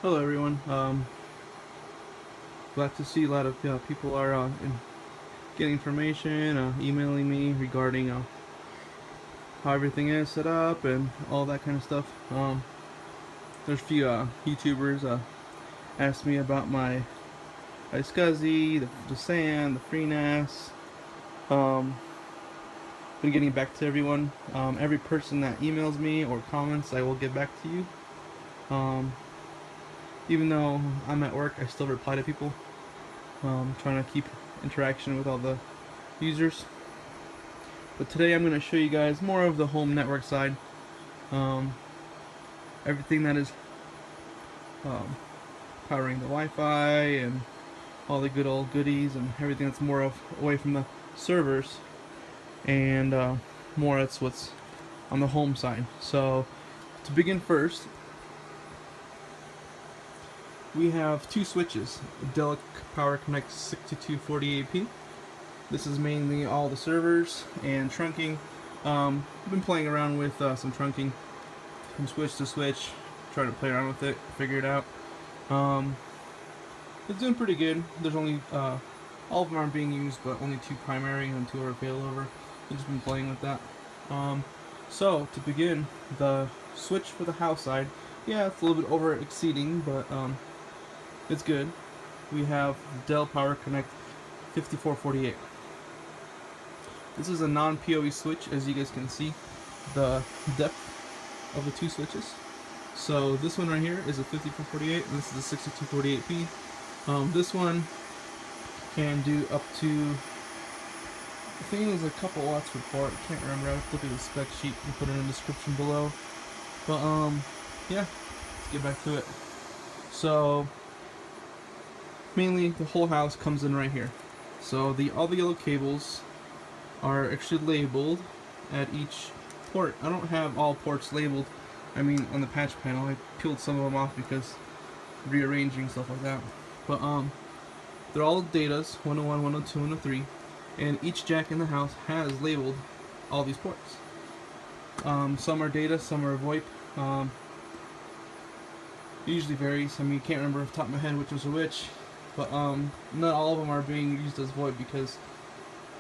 Hello everyone. Glad to see a lot of people are getting information, emailing me regarding how everything is set up and all that kind of stuff. There's a few YouTubers asked me about my iSCSI, the SAN, the FreeNAS. Been getting back to everyone. Every person that emails me or comments, I will get back to you. Even though I'm at work, I still reply to people. Trying to keep interaction with all the users. But today I'm going to show you guys more of the home network side. Everything that is powering the Wi-Fi and all the good old goodies and everything that's more of away from the servers and more that's what's on the home side. So to begin first, we have two switches, Dell PowerConnect 6248P. This is mainly all the servers and trunking. I've been playing around with some trunking from switch to switch, trying to play around with it, figure it out. It's doing pretty good. There's only all of them aren't being used, but only two primary and two are failover. I've just been playing with that. So to begin, the switch for the house side, yeah, it's a little bit over exceeding, but it's good. We have Dell PowerConnect 5448. This is a non-PoE switch, as you guys can see the depth of the two switches. So this one right here is a 5448, and this is a 6248P. This one can do up to, I think it was a couple watts per port. I can't remember. I have to look at the spec sheet and put it in the description below. But yeah, let's get back to it. So mainly the whole house comes in right here. So all the yellow cables are actually labeled at each port. I don't have all ports labeled. I mean, on the patch panel, I peeled some of them off because rearranging stuff like that. But they're all datas, 101, 102, 103, and each jack in the house has labeled all these ports. Some are data, some are VoIP. It usually varies. I mean, you can't remember off the top of my head which was which. But not all of them are being used as VoIP because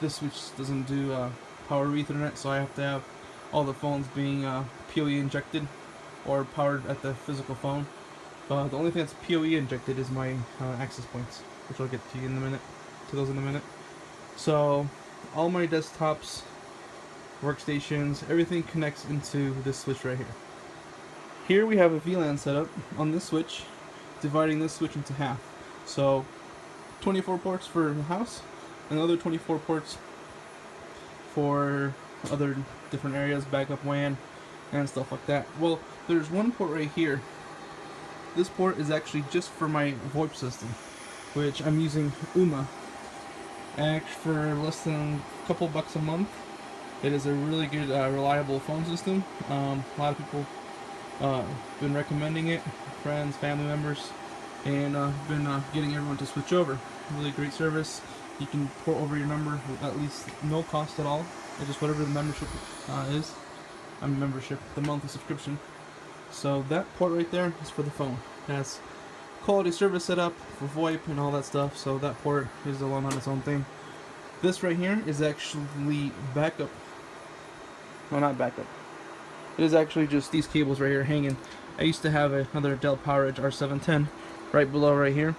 this switch doesn't do power Ethernet, so I have to have all the phones being PoE injected or powered at the physical phone. The only thing that's PoE injected is my access points, which I'll get to in a minute. So all my desktops, workstations, everything connects into this switch right here. Here we have a VLAN setup on this switch, dividing this switch into half. So 24 ports for the house, another 24 ports for other different areas, backup WAN and stuff like that. Well, there's one port right here. This port is actually just for my VoIP system, which I'm using UMA. For less than a couple bucks a month. It is a really good, reliable phone system. A lot of people been recommending it, friends, family members, and been getting everyone to switch over. Really great service. You can port over your number with at least no cost at all. It's just whatever the membership is. The monthly subscription. So that port right there is for the phone. It has quality service set up for VoIP and all that stuff. So that port is alone on its own thing. This right here is actually backup. No, not backup. It is actually just these cables right here hanging. I used to have another Dell PowerEdge R710 right below right here,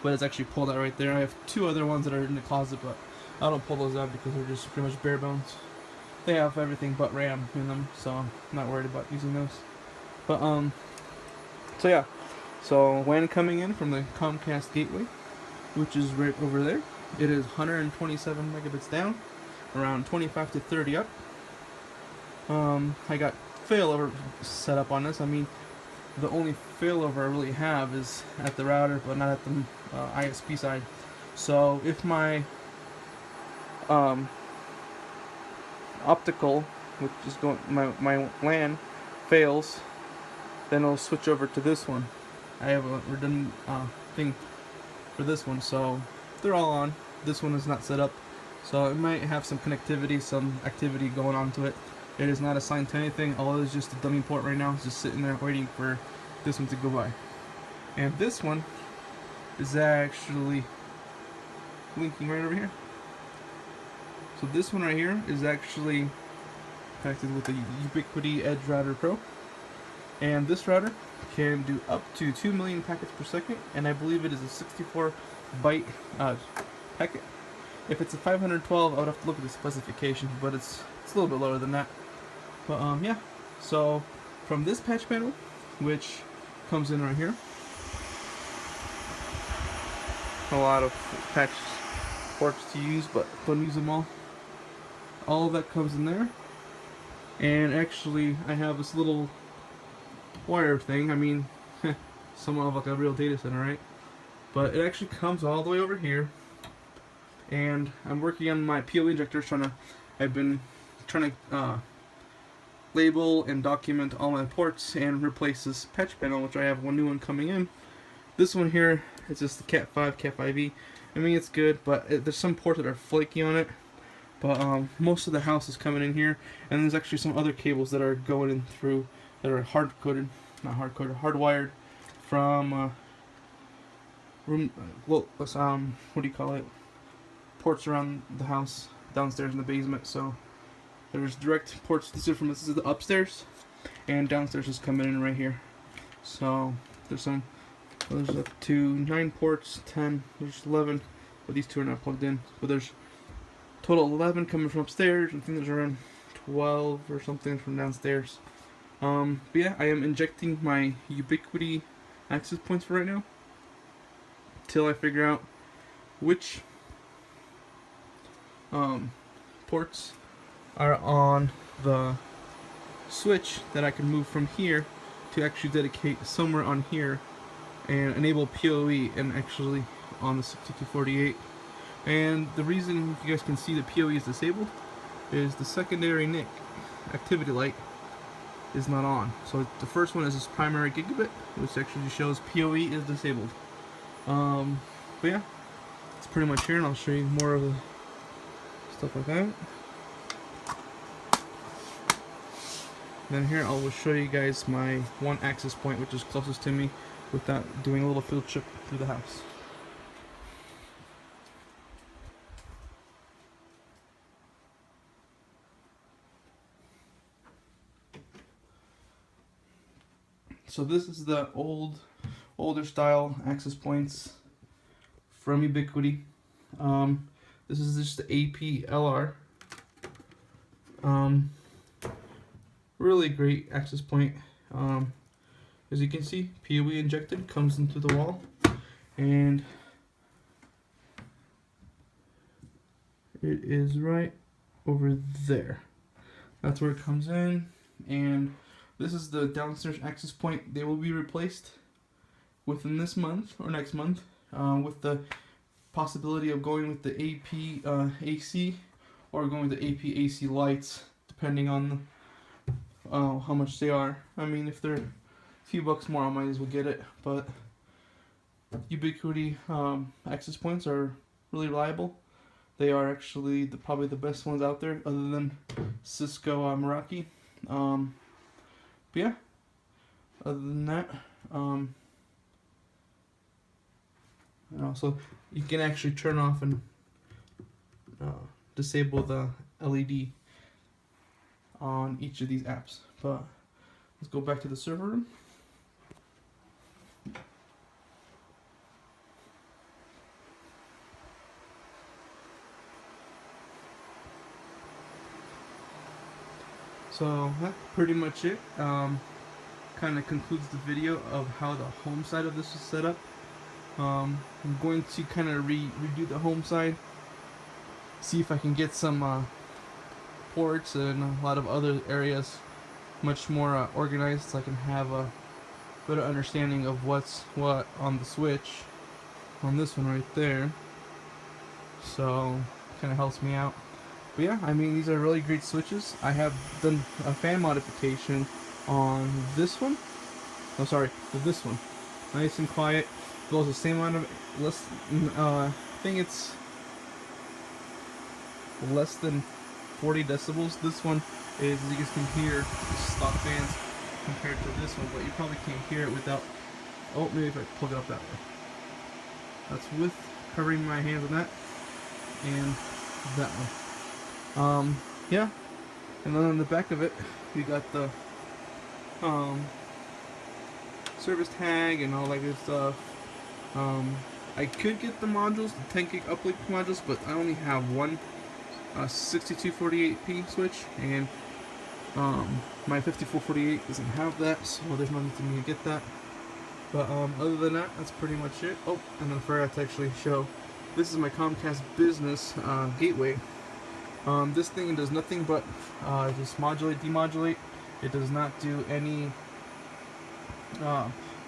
but it's actually pulled out right there. I have two other ones that are in the closet, but I don't pull those out because they're just pretty much bare bones. They have everything but RAM in them, so I'm not worried about using those. But so yeah, so WAN coming in from the Comcast gateway, which is right over there. It is 127 megabits down, around 25 to 30 up. I got failover set up on this. I mean, the only failover I really have is at the router, but not at the ISP side. So if my optical, which is going, my LAN fails, then it'll switch over to this one. I have a redundant thing for this one, so they're all on. This one is not set up, so it might have some connectivity, some activity going on to it. It is not assigned to anything. All it is just a dummy port right now. It's just sitting there waiting for this one to go by. And this one is actually linking right over here. So this one right here is actually connected with the Ubiquiti Edge Router Pro. And this router can do up to 2 million packets per second, and I believe it is a 64 byte packet. If it's a 512, I would have to look at the specification, but it's a little bit lower than that. But yeah, so from this patch panel, which comes in right here, a lot of patch ports to use, but don't use them all. All of that comes in there, and actually I have this little wire thing. I mean, somewhat of like a real data center, right? But it actually comes all the way over here, and I'm working on my PoE injectors. I've been trying to label and document all my ports and replace this patch panel, which I have one new one coming in. This one here, it's just the Cat 5, Cat 5e. I mean, it's good, but there's some ports that are flaky on it. But most of the house is coming in here, and there's actually some other cables that are going in through that are hardwired from what do you call it? Ports around the house, downstairs in the basement. So there's direct ports. This is the upstairs, and downstairs is coming in right here. So there's up to 9 ports, 10. There's 11, but these two are not plugged in. But there's total 11 coming from upstairs. I think there's around 12 or something from downstairs. But yeah, I am injecting my Ubiquiti access points for right now, till I figure out which ports are on the switch that I can move from here to actually dedicate somewhere on here and enable PoE and actually on the 6248. And the reason, if you guys can see, the PoE is disabled is the secondary NIC activity light is not on. So the first one is this primary gigabit, which actually shows PoE is disabled. But yeah, it's pretty much here, and I'll show you more of the stuff like that. Then here I will show you guys my one access point, which is closest to me, without doing a little field trip through the house. So this is the older style access points from Ubiquiti. This is just the APLR. Really great access point. As you can see, PoE injected, comes into the wall, and it is right over there. That's where it comes in, and this is the downstairs access point. They will be replaced within this month or next month, with the possibility of going with the AP AC or going with the AP AC lights, depending on how much they are. I mean, if they're a few bucks more, I might as well get it. But Ubiquiti access points are really reliable. They are actually probably the best ones out there, other than Cisco Meraki. But yeah, other than that, and also you can actually turn off and disable the LED on each of these apps. But let's go back to the server room. So that's pretty much it. Kind of concludes the video of how the home side of this is set up. I'm going to kind of redo the home side, see if I can get some ports and a lot of other areas much more organized, so I can have a better understanding of what's what on the switch on this one right there. So kind of helps me out. But yeah, I mean, these are really great switches. I have done a fan modification on this one. Oh, sorry, this one. Nice and quiet. Goes the same amount of I think it's less than 40 decibels. This one is, as you guys can hear, stock fans compared to this one, but you probably can't hear it without Oh, maybe if I plug it up that way. That's with covering my hands on that and that one. Yeah. And then on the back of it, we got the service tag and all that good stuff. I could get the modules, the 10 gig uplink modules, but I only have one 6248p switch, and my 5448 doesn't have that, so there's no need for me to get that. But other than that, that's pretty much it. Oh, and then I forgot to actually show. This is my Comcast business gateway. This thing does nothing but just modulate, demodulate. It does not do any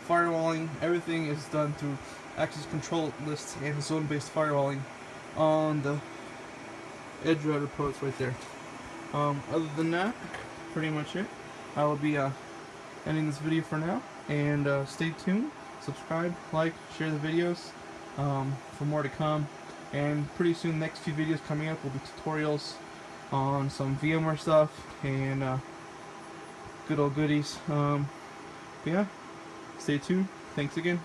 firewalling. Everything is done through access control lists and zone-based firewalling on the edge router ports right there. Other than that, pretty much it. I will be ending this video for now, and stay tuned, subscribe, like, share the videos for more to come. And pretty soon, next few videos coming up will be tutorials on some VMware stuff and good old goodies. But yeah, stay tuned. Thanks again.